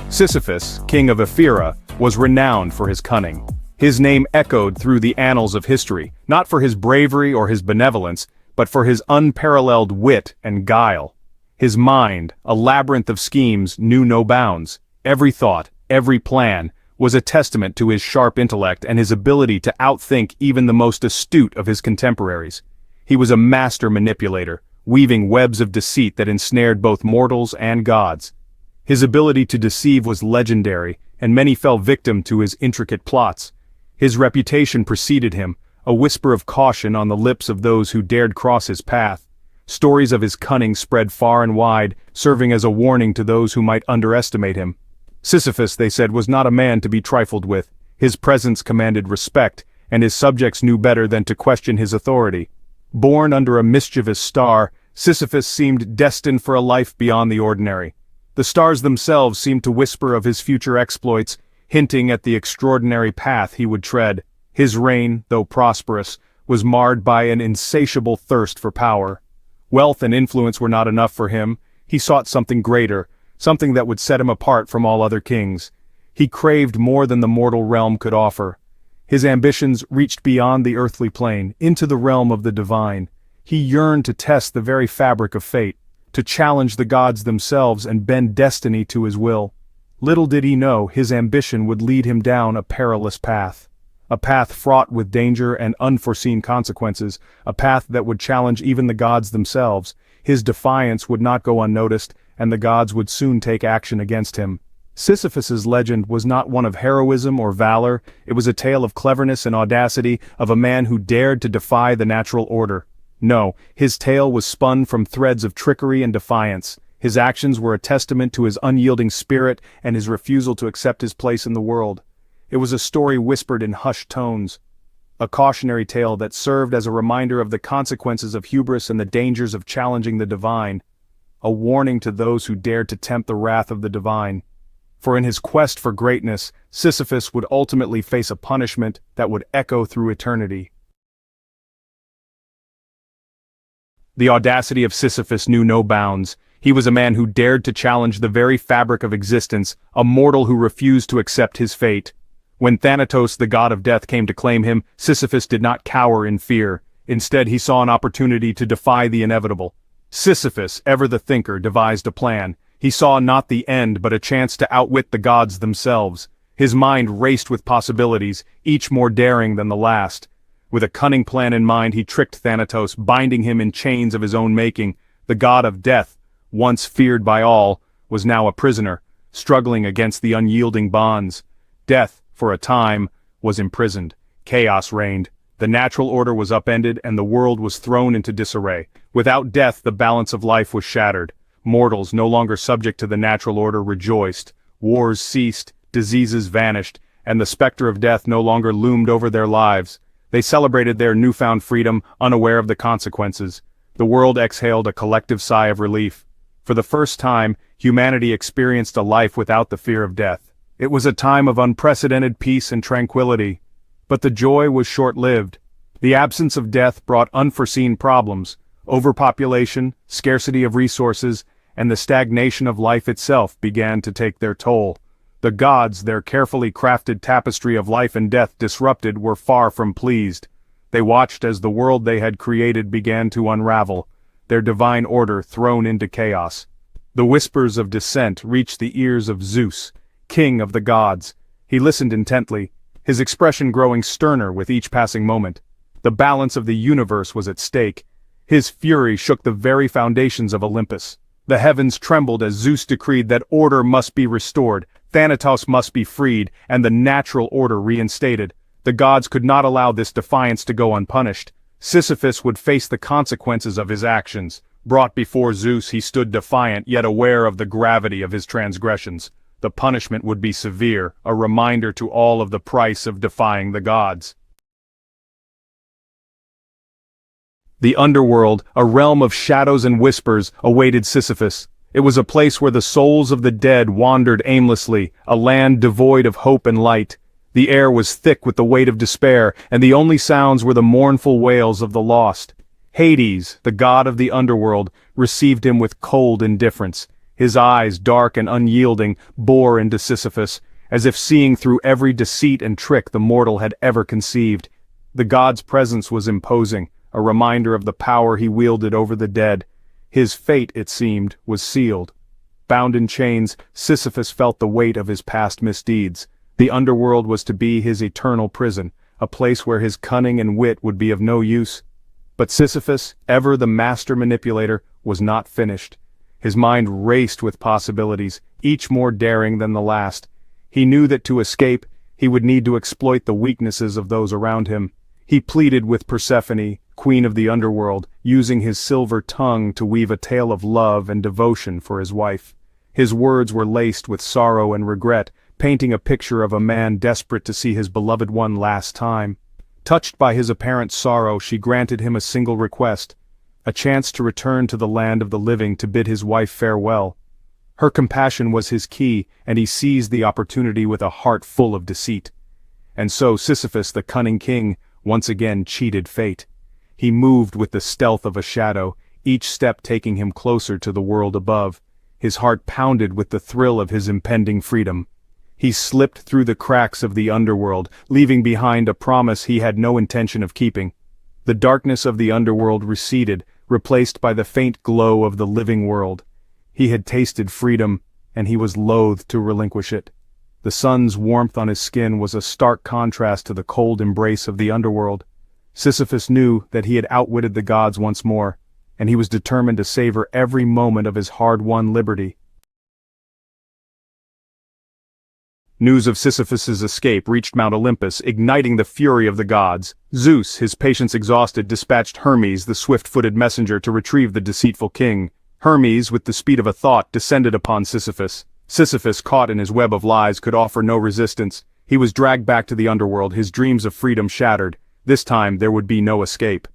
Sisyphus, king of Ephyra, was renowned for his cunning. His name echoed through the annals of history, not for his bravery or his benevolence, but for his unparalleled wit and guile. His mind, a labyrinth of schemes, knew no bounds. Every thought, every plan, was a testament to his sharp intellect and his ability to outthink even the most astute of his contemporaries. He was a master manipulator, weaving webs of deceit that ensnared both mortals and gods. His ability to deceive was legendary, and many fell victim to his intricate plots. His reputation preceded him, a whisper of caution on the lips of those who dared cross his path. Stories of his cunning spread far and wide, serving as a warning to those who might underestimate him. Sisyphus, they said, was not a man to be trifled with. His presence commanded respect, and his subjects knew better than to question his authority. Born under a mischievous star, Sisyphus seemed destined for a life beyond the ordinary. The stars themselves seemed to whisper of his future exploits, hinting at the extraordinary path he would tread. His reign, though prosperous, was marred by an insatiable thirst for power. Wealth and influence were not enough for him. He sought something greater, something that would set him apart from all other kings. He craved more than the mortal realm could offer. His ambitions reached beyond the earthly plane, into the realm of the divine. He yearned to test the very fabric of fate, to challenge the gods themselves and bend destiny to his will. Little did he know his ambition would lead him down a perilous path. A path fraught with danger and unforeseen consequences, a path that would challenge even the gods themselves. His defiance would not go unnoticed, and the gods would soon take action against him. Sisyphus's legend was not one of heroism or valor, it was a tale of cleverness and audacity, of a man who dared to defy the natural order. No, his tale was spun from threads of trickery and defiance. His actions were a testament to his unyielding spirit and his refusal to accept his place in the world. It was a story whispered in hushed tones, a cautionary tale that served as a reminder of the consequences of hubris and the dangers of challenging the divine, a warning to those who dared to tempt the wrath of the divine. For in his quest for greatness, Sisyphus would ultimately face a punishment that would echo through eternity. The audacity of Sisyphus knew no bounds. He was a man who dared to challenge the very fabric of existence, a mortal who refused to accept his fate. When Thanatos, the god of death, came to claim him, Sisyphus did not cower in fear. Instead, he saw an opportunity to defy the inevitable. Sisyphus, ever the thinker, devised a plan. He saw not the end but a chance to outwit the gods themselves. His mind raced with possibilities, each more daring than the last. With a cunning plan in mind, he tricked Thanatos, binding him in chains of his own making. The god of death, once feared by all, was now a prisoner, struggling against the unyielding bonds. Death, for a time, was imprisoned. Chaos reigned. The natural order was upended and the world was thrown into disarray. Without death, the balance of life was shattered. Mortals, no longer subject to the natural order, rejoiced. Wars ceased, diseases vanished, and the specter of death no longer loomed over their lives. They celebrated their newfound freedom, unaware of the consequences. The world exhaled a collective sigh of relief. For the first time, humanity experienced a life without the fear of death. It was a time of unprecedented peace and tranquility. But the joy was short-lived. The absence of death brought unforeseen problems. Overpopulation, scarcity of resources, and the stagnation of life itself began to take their toll. The gods, their carefully crafted tapestry of life and death disrupted, were far from pleased. They watched as the world they had created began to unravel, their divine order thrown into chaos. The whispers of dissent reached the ears of Zeus, king of the gods. He listened intently, his expression growing sterner with each passing moment. The balance of the universe was at stake. His fury shook the very foundations of Olympus. The heavens trembled as Zeus decreed that order must be restored, Thanatos must be freed, and the natural order reinstated. The gods could not allow this defiance to go unpunished. Sisyphus would face the consequences of his actions. Brought before Zeus, he stood defiant, yet aware of the gravity of his transgressions. The punishment would be severe, a reminder to all of the price of defying the gods. The underworld, a realm of shadows and whispers, awaited Sisyphus. It was a place where the souls of the dead wandered aimlessly, a land devoid of hope and light. The air was thick with the weight of despair, and the only sounds were the mournful wails of the lost. Hades, the god of the underworld, received him with cold indifference. His eyes, dark and unyielding, bore into Sisyphus, as if seeing through every deceit and trick the mortal had ever conceived. The god's presence was imposing, a reminder of the power he wielded over the dead. His fate, it seemed, was sealed. Bound in chains, Sisyphus felt the weight of his past misdeeds. The underworld was to be his eternal prison, a place where his cunning and wit would be of no use. But Sisyphus, ever the master manipulator, was not finished. His mind raced with possibilities, each more daring than the last. He knew that to escape, he would need to exploit the weaknesses of those around him. He pleaded with Persephone, queen of the underworld, using his silver tongue to weave a tale of love and devotion for his wife. His words were laced with sorrow and regret, painting a picture of a man desperate to see his beloved one last time. Touched by his apparent sorrow, she granted him a single request, a chance to return to the land of the living to bid his wife farewell. Her compassion was his key, and he seized the opportunity with a heart full of deceit. And so Sisyphus, the cunning king, once again cheated fate. He moved with the stealth of a shadow, each step taking him closer to the world above. His heart pounded with the thrill of his impending freedom. He slipped through the cracks of the underworld, leaving behind a promise he had no intention of keeping. The darkness of the underworld receded, replaced by the faint glow of the living world. He had tasted freedom, and he was loath to relinquish it. The sun's warmth on his skin was a stark contrast to the cold embrace of the underworld. Sisyphus knew that he had outwitted the gods once more, and he was determined to savor every moment of his hard-won liberty. News of Sisyphus's escape reached Mount Olympus, igniting the fury of the gods. Zeus, his patience exhausted, dispatched Hermes, the swift-footed messenger, to retrieve the deceitful king. Hermes, with the speed of a thought, descended upon Sisyphus. Sisyphus, caught in his web of lies, could offer no resistance. He was dragged back to the underworld, his dreams of freedom shattered. This time there would be no escape.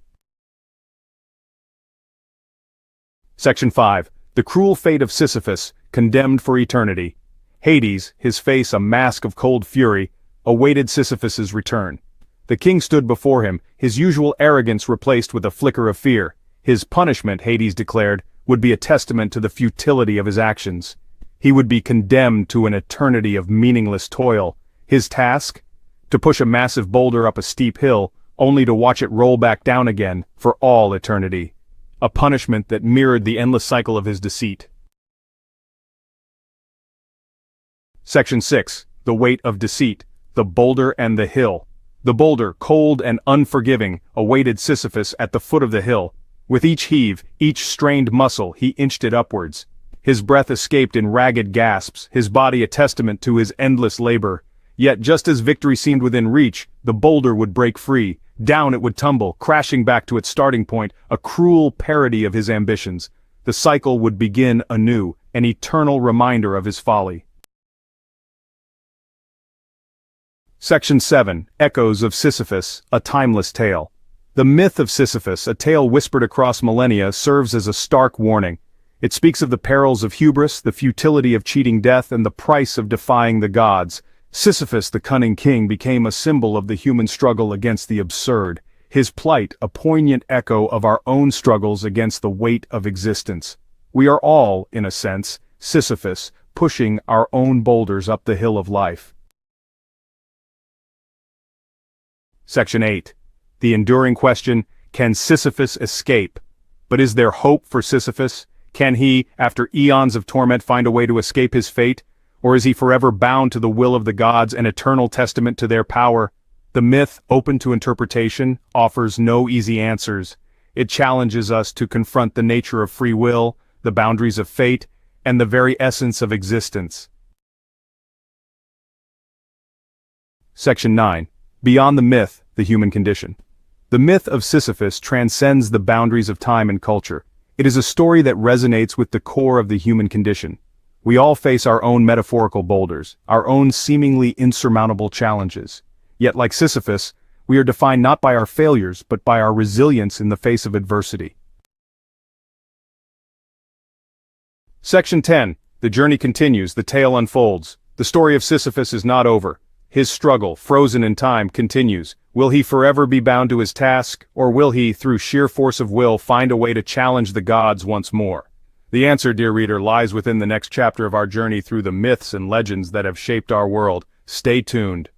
Section 5. The cruel fate of Sisyphus, condemned for eternity. Hades, his face a mask of cold fury, awaited Sisyphus's return. The king stood before him, his usual arrogance replaced with a flicker of fear. His punishment, Hades declared, would be a testament to the futility of his actions. He would be condemned to an eternity of meaningless toil. His task? To push a massive boulder up a steep hill, only to watch it roll back down again, for all eternity. A punishment that mirrored the endless cycle of his deceit. Section 6. The weight of deceit. The boulder and the hill. The boulder, cold and unforgiving, awaited Sisyphus at the foot of the hill. With each heave, each strained muscle, he inched it upwards. His breath escaped in ragged gasps, his body a testament to his endless labor. Yet just as victory seemed within reach, the boulder would break free. Down it would tumble, crashing back to its starting point, a cruel parody of his ambitions. The cycle would begin anew, an eternal reminder of his folly. Section 7. Echoes of Sisyphus, a timeless tale. The myth of Sisyphus, a tale whispered across millennia, serves as a stark warning. It speaks of the perils of hubris, the futility of cheating death, and the price of defying the gods. Sisyphus, the cunning king, became a symbol of the human struggle against the absurd. His plight, a poignant echo of our own struggles against the weight of existence. We are all, in a sense, Sisyphus, pushing our own boulders up the hill of life. Section 8. The enduring question, can Sisyphus escape? But is there hope for Sisyphus? Can he, after eons of torment, find a way to escape his fate? Or is he forever bound to the will of the gods, an eternal testament to their power? The myth, open to interpretation, offers no easy answers. It challenges us to confront the nature of free will, the boundaries of fate, and the very essence of existence. Section 9. Beyond the myth, the human condition. The myth of Sisyphus transcends the boundaries of time and culture. It is a story that resonates with the core of the human condition. We all face our own metaphorical boulders, our own seemingly insurmountable challenges. Yet like Sisyphus, we are defined not by our failures, but by our resilience in the face of adversity. Section 10. The journey continues, the tale unfolds. The story of Sisyphus is not over. His struggle, frozen in time, continues. Will he forever be bound to his task, or will he, through sheer force of will, find a way to challenge the gods once more? The answer, dear reader, lies within the next chapter of our journey through the myths and legends that have shaped our world. Stay tuned.